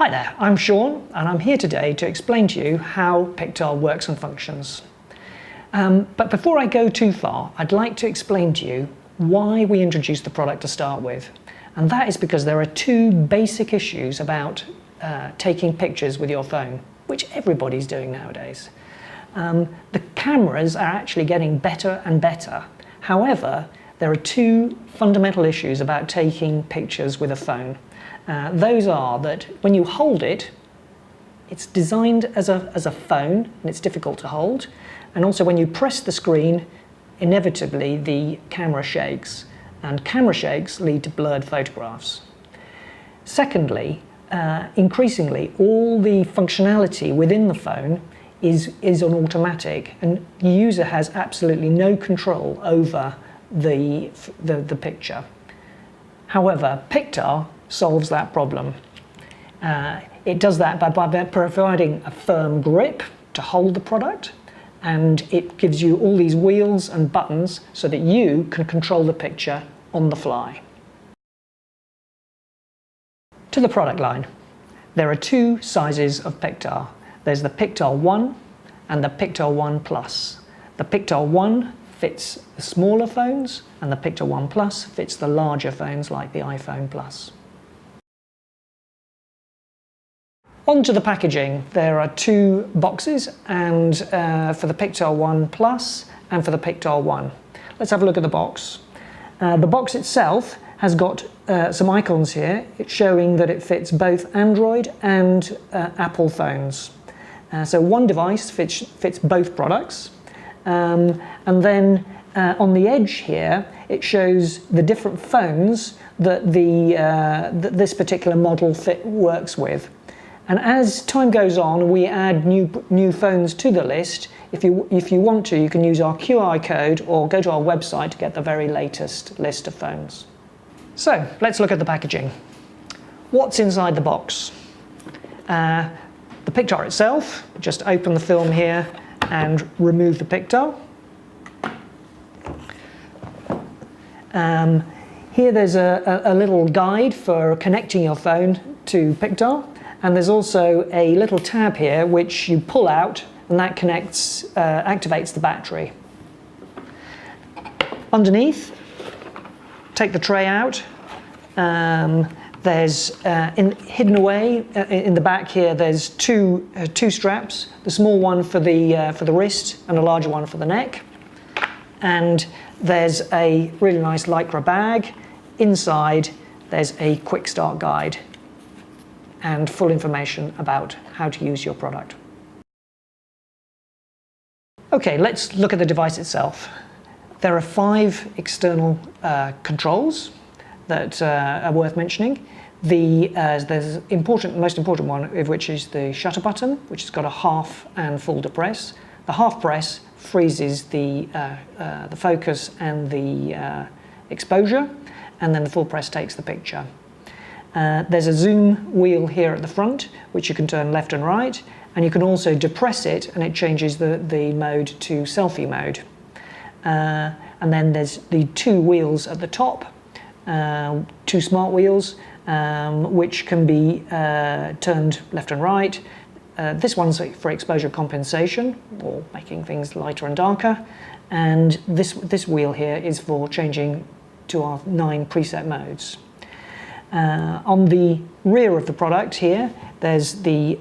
Hi there, I'm Sean and I'm here today to explain to you how Pictar works and functions. But before I go too far, I'd like to explain to you why we introduced the product to start with. And that is because there are two basic issues about taking pictures with your phone, which everybody's doing nowadays. The cameras are actually getting better and better. However, there are two fundamental issues about taking pictures with a phone. Those are that when you hold it, it's designed as a phone and it's difficult to hold. And also when you press the screen, inevitably the camera shakes. And camera shakes lead to blurred photographs. Secondly, increasingly all the functionality within the phone is on automatic, and the user has absolutely no control over the picture. However, Pictar solves that problem. It does that by providing a firm grip to hold the product, and it gives you all these wheels and buttons so that you can control the picture on the fly. To the product line. There are two sizes of Pictar. There's the Pictar 1 and the Pictar 1 Plus. The Pictar 1 fits the smaller phones and the Pictar 1 Plus fits the larger phones like the iPhone Plus. Onto the packaging. There are two boxes, and for the Pictar 1 Plus and for the Pictar 1. Let's have a look at the box. The box itself has got some icons here. It's showing that it fits both Android and Apple phones. So one device fits both products. And then on the edge here, it shows the different phones that that this particular model works with. And as time goes on, we add new phones to the list. If you want to, you can use our QR code or go to our website to get the very latest list of phones. So let's look at the packaging. What's inside the box? The Pictar itself. Just open the film here and remove the Pictar. Here there's a little guide for connecting your phone to Pictar. And there's also a little tab here which you pull out, and that activates the battery. Underneath, take the tray out. There's hidden away in the back here. There's two straps: the small one for the wrist and a larger one for the neck. And there's a really nice Lycra bag. Inside, there's a quick start guide and full information about how to use your product. Okay, let's look at the device itself. There are 5 external controls that are worth mentioning. There's most important one of which is the shutter button, which has got a half and full depress. The half press freezes the focus and the exposure, and then the full press takes the picture. There's a zoom wheel here at the front, which you can turn left and right, and you can also depress it and it changes the mode to selfie mode. And then there's the 2 wheels at the top, 2 smart wheels, which can be turned left and right. This one's for exposure compensation, or making things lighter and darker, and this wheel here is for changing to our 9 preset modes. On the rear of the product here, there's the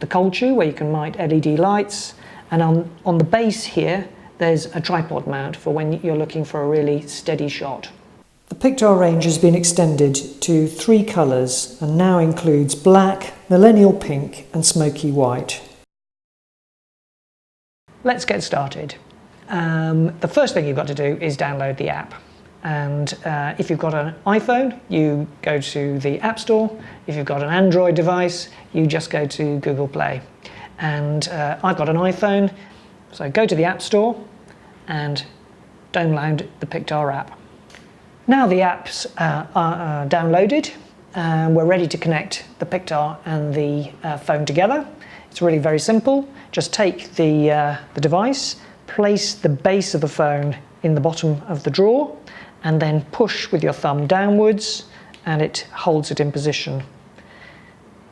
cold shoe where you can mount LED lights, and on the base here, there's a tripod mount for when you're looking for a really steady shot. The Pictar range has been extended to 3 colours and now includes black, millennial pink and smoky white. Let's get started. The first thing you've got to do is download the app. And if you've got an iPhone, you go to the App Store. If you've got an Android device, you just go to Google Play. And I've got an iPhone, so go to the App Store and download the Pictar app. Now the apps are downloaded, we're ready to connect the Pictar and the phone together. It's really very simple. Just take the device, place the base of the phone in the bottom of the drawer, and then push with your thumb downwards and it holds it in position.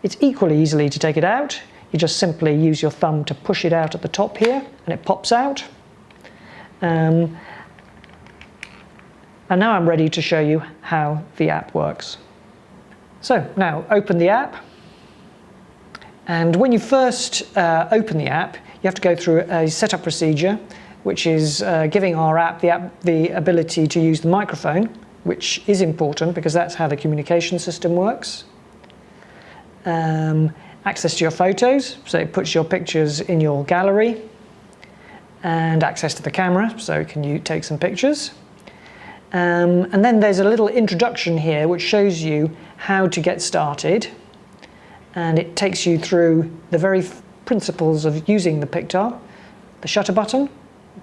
It's equally easy to take it out. You just simply use your thumb to push it out at the top here and it pops out. And now I'm ready to show you how the app works. So now open the app, and when you first open the app, you have to go through a setup procedure, which is giving our app the ability to use the microphone, which is important because that's how the communication system works. Access to your photos, so it puts your pictures in your gallery, and access to the camera, so can you take some pictures. And then there's a little introduction here which shows you how to get started, and it takes you through the very principles of using the Pictar. The shutter button,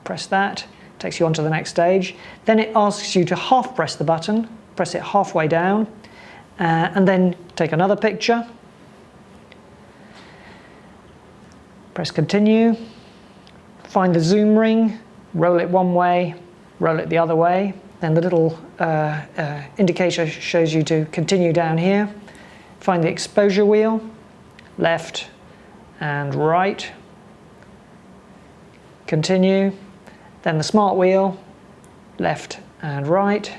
press that, takes you on to the next stage. Then it asks you to half press the button, press it halfway down, and then take another picture. Press continue, find the zoom ring, roll it one way, roll it the other way. Then the little indicator shows you to continue down here. Find the exposure wheel, left and right. Continue. Then the smart wheel, left and right.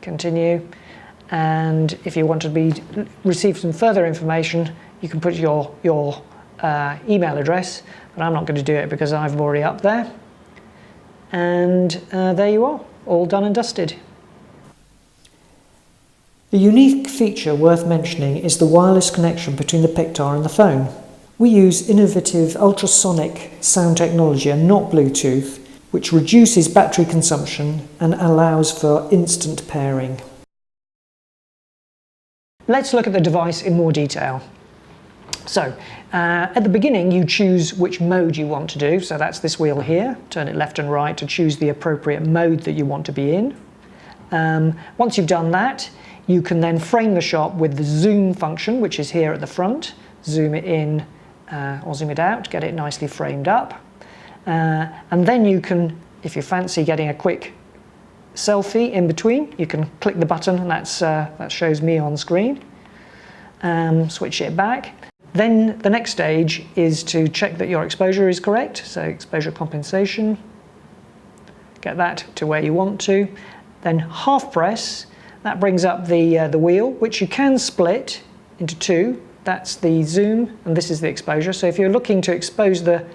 Continue. And if you want to receive some further information, you can put your email address, but I'm not going to do it because I've already up there. And there you are, all done and dusted. The unique feature worth mentioning is the wireless connection between the Pictar and the phone. We use innovative ultrasonic sound technology and not Bluetooth, which reduces battery consumption and allows for instant pairing. Let's look at the device in more detail. So, at the beginning you choose which mode you want to do, so that's this wheel here, turn it left and right to choose the appropriate mode that you want to be in. Once you've done that, you can then frame the shot with the zoom function, which is here at the front. Zoom it in or zoom it out, get it nicely framed up. And then you can, if you fancy getting a quick selfie in between, you can click the button and that shows me on screen. Switch it back. Then the next stage is to check that your exposure is correct, so exposure compensation, get that to where you want to. Then half press, that brings up the wheel, which you can split into two. That's the zoom and this is the exposure. So if you're looking to expose the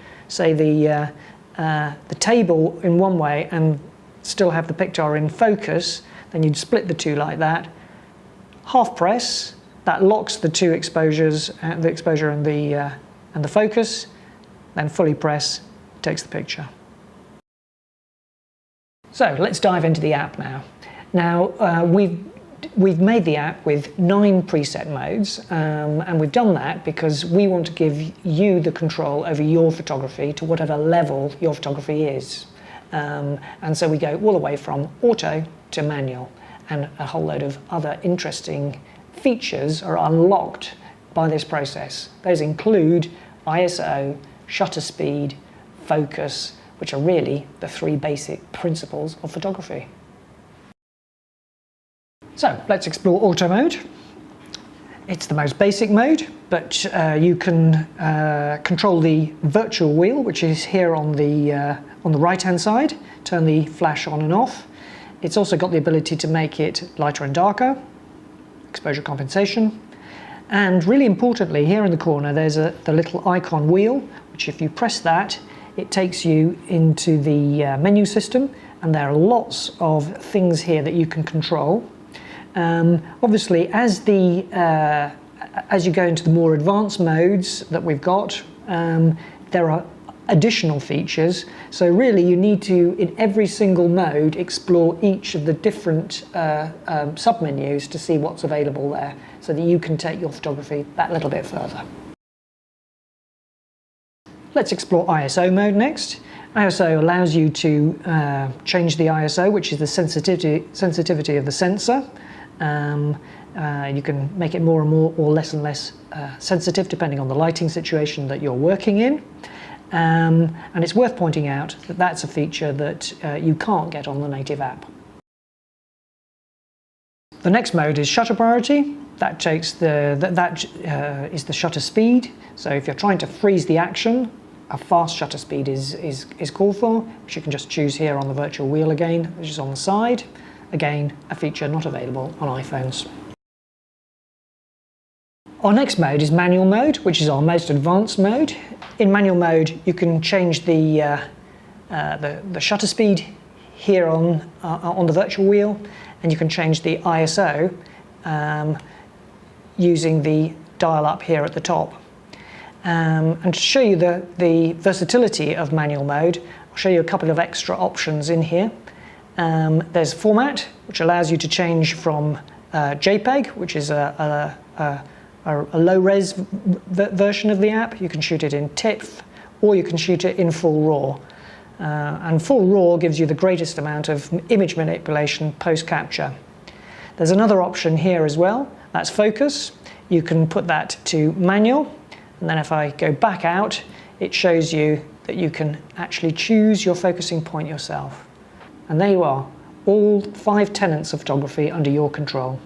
table in one way and still have the Pictar in focus, then you'd split the two like that. Half press, that locks the two exposures, the exposure and the focus. Then fully press, takes the picture. So let's dive into the app now. Now we've made the app with 9 preset modes, and we've done that because we want to give you the control over your photography to whatever level your photography is. And so we go all the way from auto to manual, and a whole load of other interesting features are unlocked by this process. Those include ISO, shutter speed, focus, which are really the 3 basic principles of photography. So let's explore auto mode. It's the most basic mode, but you can control the virtual wheel, which is here on the right hand side, turn the flash on and off. It's also got the ability to make it lighter and darker, exposure compensation, and really importantly here in the corner there's the little icon wheel, which if you press that it takes you into the menu system, and there are lots of things here that you can control. Obviously as you go into the more advanced modes that we've got, there are additional features, so really you need to, in every single mode, explore each of the different sub-menus to see what's available there, so that you can take your photography that little bit further. Let's explore ISO mode next. ISO allows you to change the ISO, which is the sensitivity of the sensor. You can make it more and more or less and less sensitive depending on the lighting situation that you're working in. And it's worth pointing out that that's a feature that you can't get on the native app. The next mode is shutter priority. That takes is the shutter speed. So if you're trying to freeze the action, a fast shutter speed is called for, which you can just choose here on the virtual wheel again, which is on the side. Again, a feature not available on iPhones. Our next mode is manual mode, which is our most advanced mode. In manual mode, you can change the shutter speed here on the virtual wheel, and you can change the ISO using the dial up here at the top. And to show you the versatility of manual mode, I'll show you a couple of extra options in here. There's format, which allows you to change from JPEG, which is a low-res version of the app. You can shoot it in TIFF, or you can shoot it in full RAW. And full RAW gives you the greatest amount of image manipulation post-capture. There's another option here as well, that's focus. You can put that to manual, and then if I go back out, it shows you that you can actually choose your focusing point yourself. And there you are, all 5 tenets of photography under your control.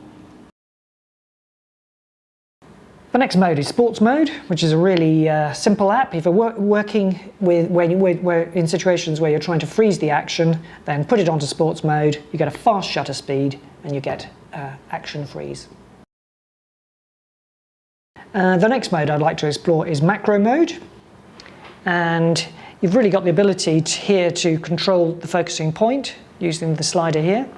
The next mode is sports mode, which is a really simple app. If you're working in situations where you're trying to freeze the action, then put it onto sports mode, you get a fast shutter speed, and you get action freeze. The next mode I'd like to explore is macro mode, and you've really got the ability here to control the focusing point using the slider here.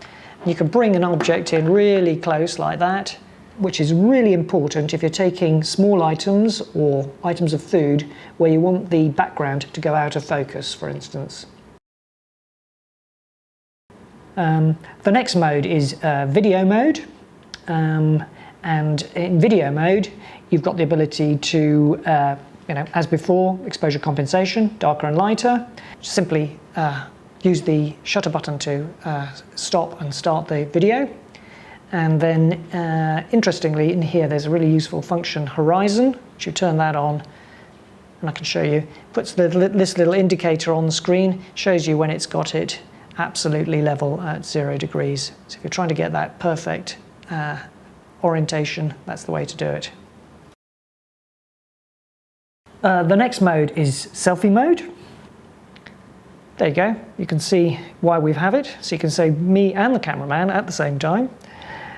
You can bring an object in really close like that, which is really important if you're taking small items or items of food where you want the background to go out of focus, for instance. The next mode is video mode, and in video mode you've got the ability to, as before, exposure compensation, darker and lighter. Simply use the shutter button to stop and start the video. And then, interestingly, in here there's a really useful function, horizon, which you turn that on, and I can show you. Puts this little indicator on the screen, shows you when it's got it absolutely level at 0 degrees. So if you're trying to get that perfect orientation, that's the way to do it. The next mode is selfie mode. There you go. You can see why we have it. So you can see me and the cameraman at the same time.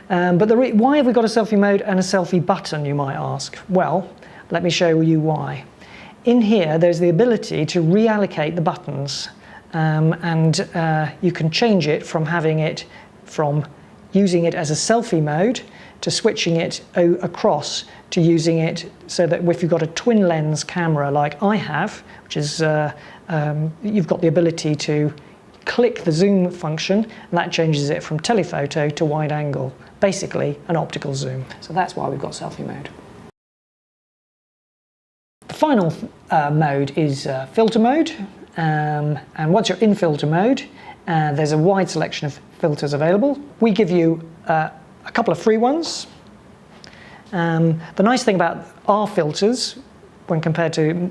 But why have we got a selfie mode and a selfie button, you might ask? Well, let me show you why. In here, there's the ability to reallocate the buttons, and you can change it from using it as a selfie mode to switching it across to using it so that if you've got a twin lens camera like I have, which is you've got the ability to click the zoom function, and that changes it from telephoto to wide angle, basically an optical zoom. So that's why we've got selfie mode. The final mode is filter mode, and once you're in filter mode, there's a wide selection of filters available. We give you a couple of free ones. The nice thing about our filters, when compared to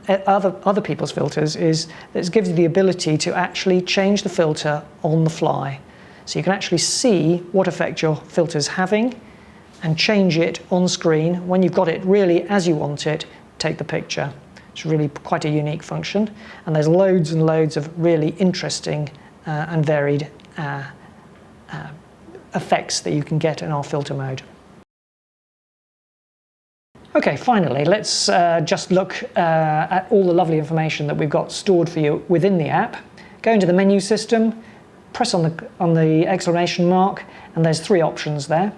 other people's filters, is that it gives you the ability to actually change the filter on the fly. So you can actually see what effect your filter's having and change it on screen when you've got it really as you want it, take the picture. It's really quite a unique function, and there's loads and loads of really interesting and varied effects that you can get in our filter mode. Okay, finally, let's just look at all the lovely information that we've got stored for you within the app. Go into the menu system, press on the exclamation mark, and there's 3 options there.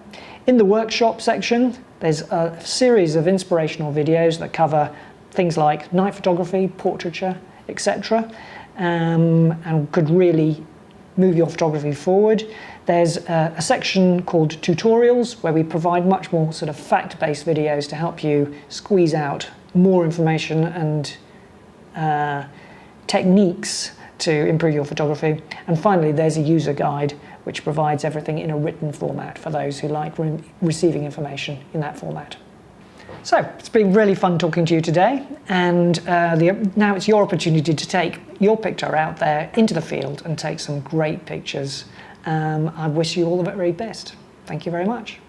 In the workshop section, there's a series of inspirational videos that cover things like night photography, portraiture, etc., and could really move your photography forward. There's a section called tutorials where we provide much more sort of fact-based videos to help you squeeze out more information and techniques to improve your photography. And finally, there's a user guide which provides everything in a written format for those who like receiving information in that format. So it's been really fun talking to you today, and now it's your opportunity to take your Pictar out there into the field and take some great pictures. I wish you all the very best. Thank you very much.